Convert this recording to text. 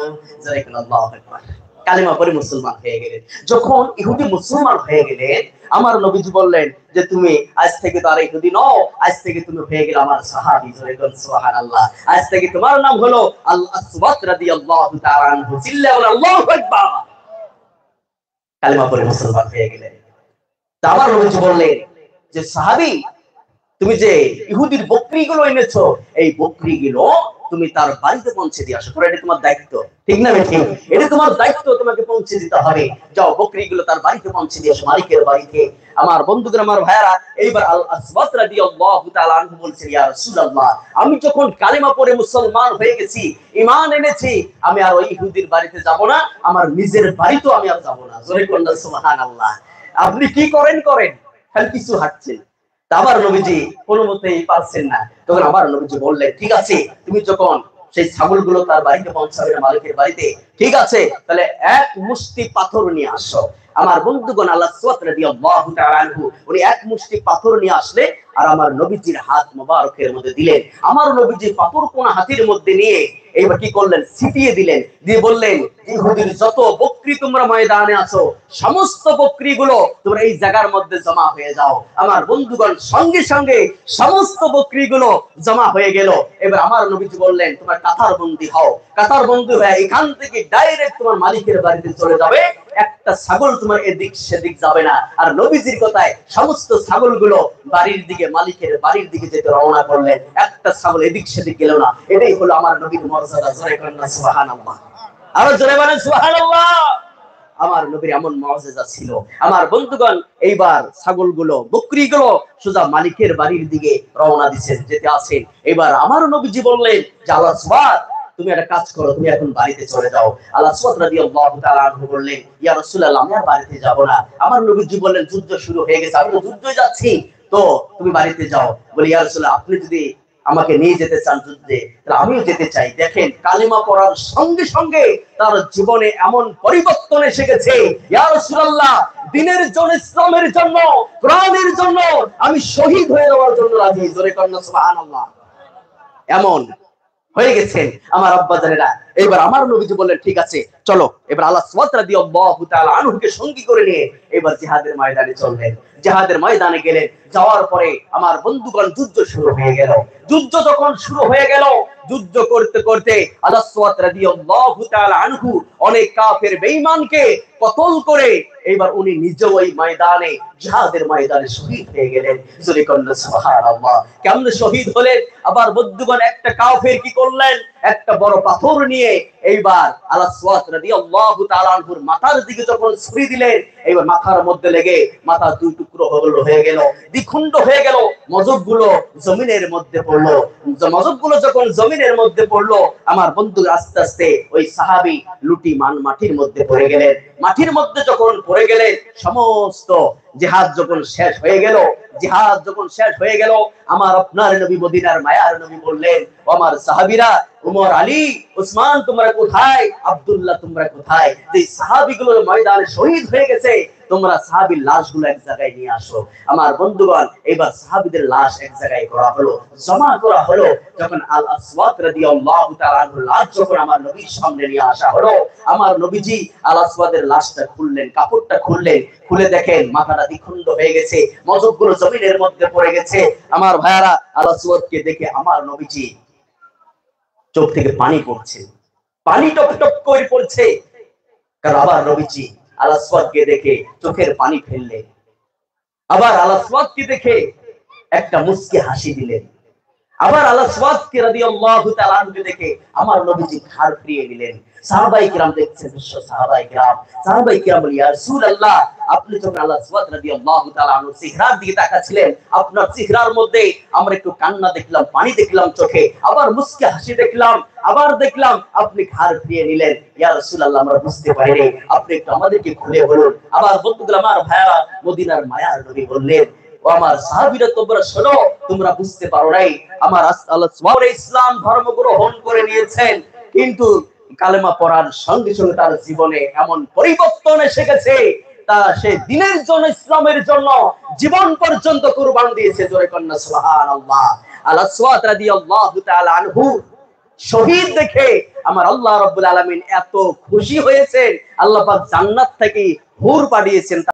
আনহু যারা আল্লাহু আকবার কালিমা পড়ে মুসলমান হয়ে গেলেন। যখন ইহুদি মুসলমান হয়ে গেলেন, আমার নবীজি বললেন যে তুমি আজ থেকে তো আর ইহুদি নও, আজ থেকে তুমি হয়ে গেলে আমার সাহাবী। সুবহানাল্লাহ। আজ থেকে তোমার নাম হলো আল আসওয়াদ রাদিয়াল্লাহু তাআলা আনহু। চিল্লায়ে বলেন আল্লাহু আকবার। কালিমা পড়ে মুসলমান হয়ে গেলেন। তা আমার নবীজি বললেন যে সাহাবী, তুমি যে ইহুদির বকরিগুলো এনেছো, এই বকরিগুলো তুমি তার বাড়িতে পৌঁছে দিয়ে আসো। এটা তোমার দায়িত্ব, ঠিক না? ঠিক, এটা তোমার দায়িত্ব, তোমাকে পৌঁছে দিতে হবে। যাও বকরিগুলো তার বাড়িতে পৌঁছে দিয়ে আসো, মালিকের বাড়িতে। আমার বন্ধুগণ, আমার ভাইয়ারা, এইবার আল আসওয়াদ রাদিয়াল্লাহু তাআলা আনহু বলছেন, ইয়া রাসূলুল্লাহ, আমি যখন কালিমা পড়ে মুসলমান হয়ে গেছি, ঈমান এনেছি, আমি আর ওই ইহুদির বাড়িতে যাব না, আমার নিজের বাড়িতেও আমি আর যাব না। জোরে বলেন সুবহানাল্লাহ। আপনি কি করেন খালি কিছু হাঁটছেন। আমার নবীজি কোনো মতেই পারছেন না। তখন আমার নবীজি বললেন, ঠিক আছে, তুমি যখন সেই ছাগলগুলো তার বাড়িতে পৌঁছাবে না, মালিকের বাড়িতে, ঠিক আছে, তাহলে এক মুষ্টি পাথর নিয়ে আসো। আমার বন্ধুগণ, আল আসওয়াদ রাদিয়াল্লাহু তাআলা আনহু উনি এক মুষ্টি পাথর নিয়ে আসলে আর আমার নবীজির হাত মোবারকের মধ্যে দিলেন। আমার নবীজি পাথর কোন হাতের মধ্যে নিয়ে এইবার কি করলেন, ছিটিয়ে দিলেন, দিয়ে বললেন, ইহুদির যত বকরি তোমরা ময়দানে আছো, সমস্ত বকরিগুলো তোমরা এই জায়গার মধ্যে জমা হয়ে যাও। আমার বন্ধুগণ, সঙ্গে সঙ্গে সমস্ত বকরিগুলো জমা হয়ে গেল। এবার আমার নবীজি বললেন, তোমার কাতার বন্দী হও। কাতার বন্দী হয়ে এখান থেকে ডাইরেক্ট তোমার মালিকের বাড়িতে চলে যাবে, একটা ছাগল তোমার এদিক সেদিক যাবে না। আর নবীজির কথায় সমস্ত ছাগলগুলো বাড়ির দিকে, মালিকের বাড়ির দিকে যেতে রওনা করলেন, একটা ছাগল এদিক সেদিক গেল না। এটাই হলো আমার নবীর মর্যাদা। জোরে কন্যা সুবহানাল্লাহ। আরো জোরে বলেন সুবহানাল্লাহ। আমার নবীর এমন মুআজিজা ছিল। আমার বন্ধুগণ, এইবার ছাগলগুলো, বকরিগুলো সোজা মালিকের বাড়ির দিকে রওনা দিয়েছেন, যেতে আছেন। এবার আমার নবীজি বললেন যে আল আসওয়াদ, তুমি একটা কাজ করো, তুমি এখন বাড়িতে চলে যাও। আল আসওয়াদ রাদিয়াল্লাহু তাআলা আনহু বললেন, ইয়া রাসূলুল্লাহ, আমি আর বাড়িতে যাব না। আমার নবীজি বললেন, যুদ্ধ শুরু হয়ে গেছে, আমি তো যুদ্ধে যাচ্ছি, তো তুমি বাড়িতে যাও। বলি, ইয়া রাসূলুল্লাহ, আপনি যদি আমাকে নিয়ে যেতে চান যুদ্ধে, তাহলে আমিও যেতে চাই। দেখেন, কালিমা পড়ার সঙ্গে সঙ্গে তার জীবনে এমন পরিবর্তন এসে গেছে, ইয়া রাসূলুল্লাহ, দ্বীনের জন্য, ইসলামের জন্য, কোরআনের জন্য আমি শহীদ হয়ে যাওয়ার জন্য রাজি। জোরে কন্যা সুবহানাল্লাহ। এমন হয়ে গেছেন আমার আব্বাজানেরা। এবার আমার নবীজি বললেন, ঠিক আছে, চলো। এবার আল আসওয়াদ রাদিয়াল্লাহু তাআলা আনহুকে সঙ্গী করে নিয়ে এবার জিহাদের ময়দানে চললেন। জিহাদের ময়দানে গেলেন। যাওয়ার পরে আমার বন্ধুগণ, যুদ্ধ শুরু হয়ে গেল। যুদ্ধ যখন শুরু হয়ে গেল, যুদ্ধ করতে করতে আল আসওয়াদ রাদিয়াল্লাহু তাআলা আনহু অনেক কাফের বেঈমানকে কতল করে এবার উনি নিজেও ওই ময়দানে, জিহাদের ময়দানে শহীদ হয়ে গেলেন। জোরে কন্যা সুবহানাল্লাহ। কেমনে শহীদ হলেন? আবার বন্ধুগণ, একটা কাফের কি করলেন, একটা বড় পাথর নিয়ে এইবার আল আসওয়াদ রাদিয়াল্লাহু তাআলা আনহুর মাথার দিকে যখন ছুরি দিলেন, এইবার মাথার মধ্যে লেগে মাথা দুই টুকরো হয়ে গেল, দ্বিখণ্ড হয়ে গেল। মজবগুলো জমিনের মধ্যে পড়লো। মজবগুলো যখন জমিনের মধ্যে পড়লো, আমার বন্ধু আস্তে আস্তে ওই সাহাবী লুটি মাটির মধ্যে পড়ে গেলেন। মাটির মধ্যে যখন পড়ে গেলেন, সমস্ত জিহাদ যখন শেষ হয়ে গেল, জিহাদ যখন শেষ হয়ে গেল, আমার আপনার নবী, মদিনার মায়ার নবী বললেন, ও আমার সাহাবীরা, উমর, আলী, উসমান তোমরা কোথায়? আব্দুল্লাহ তোমরা কোথায়? যে সাহাবীগুলো ময়দানে শহীদ হয়ে গেছে, তোমরা সাহাবীর লাশগুলো এক জায়গায় নিয়ে আসো। আমার বন্ধুগণ, এবার সাহাবীদের লাশ এক জায়গায় করা হলো, জমা করা হলো। যখন আল আসওয়াদ রাদিয়াল্লাহু তাআলা আনহুর লাশ যখন আমার নবীর সামনে নিয়ে আসা হলো, আমার নবীজি আল আসওয়াদের লাশটা খুললেন, কাপড়টা খুললেন, খুলে দেখেন মাথাটা দ্বিখণ্ড হয়ে গেছে, মজবগুলো জমিনের মধ্যে পড়ে গেছে। আমার ভাইয়ারা, আল আসওয়াদকে দেখে আমার নবীজি চোখ থেকে পানি পড়ছে, পানি টপ টপ করে পড়ছে। কারণ আবার নবীজি আল আসওয়াদকে দেখে চোখের পানি ফেললেন, আবার আল আসওয়াদকে দেখে একটা মুচকি হাসি দিলেন, আবার আল আসওয়াদকে রাদিয়াল্লাহু তাআলা আনহু দেখে আমার নবীজি ঘাড় ফিরিয়ে নিলেন। সাহাবায়ে কিরাম দেখছেন, সাহাবায়ে কিরাম বলি, ইয়া রাসূলুল্লাহ, আপনি যখন আল আসওয়াদ রাদিয়াল্লাহু তাআলা আনহু চেহারার দিকে তাকাচ্ছিলেন, আপনার চেহারার মধ্যে আমরা একটু কান্না দেখলাম, পানি দেখলাম চোখে, আবার মুচকি হাসি দেখলাম, আবার দেখলাম আপনি ঘাড় ফিরিয়ে নিলেন। ইয়া রাসূলুল্লাহ, আমরা বুঝতে পারিনি, আপনি একটু আমাদেরকে খুলে বলুন। আবার বন্ধুরা, আমার ভাইয়ারা, মদিনার মায়ার নবী বললেন, ও আমার সাহাবীরা, তোমরা শোনো, তোমরা বুঝতে পারো নাই, আমার আল্লাহ সুবহানাহু ইসলাম ধর্ম গ্রহণ করে নিয়েছেন, কিন্তু কালেমা পড়ার সঙ্গে সঙ্গে তার জীবনে এমন পরিবর্তন এসে গেছে, তা সে দ্বীনের জন্য, ইসলামের জন্য জীবন পর্যন্ত কুরবান দিয়েছে। জোরে কন্যা সুবহানাল্লাহ। আল আসওয়াদ রাদিয়াল্লাহু তাআলা আনহু শহীদ দেখে আমার আল্লাহ রাব্বুল আলামিন এত খুশি হয়েছেন, আল্লাহ পাক জান্নাত থেকে হুর পাঠিয়েছেন।